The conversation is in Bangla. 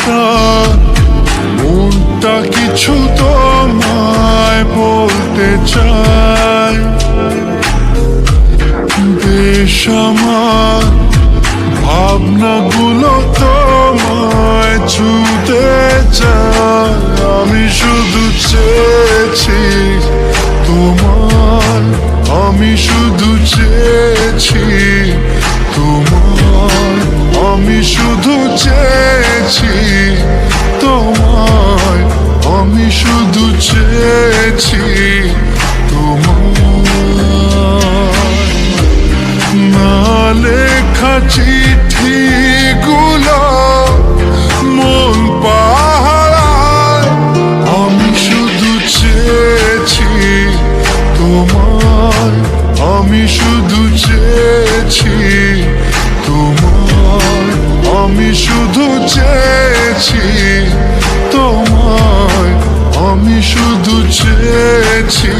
চায়, মনটা কিছু তোমায় বলতে চায়। বেশ আমার ভাবনাগুলো তোমায় ছুঁতে চায়। আমি শুধু চেয়েছি তোমায়, আমি শুধু চেয়েছি তোমায়, আমি শুধু চেয়েছি তোমায়, আমি শুধু চেয়েছি তোমায়। না লেখা চিঠিগুলো মন পাহারায়, আমি শুধু চেয়েছি তোমায়, আমি শুধু চেয়েছি তোমায়, আমি শুধু চেয়েছি তোমায়, আমি শুধু চেয়েছি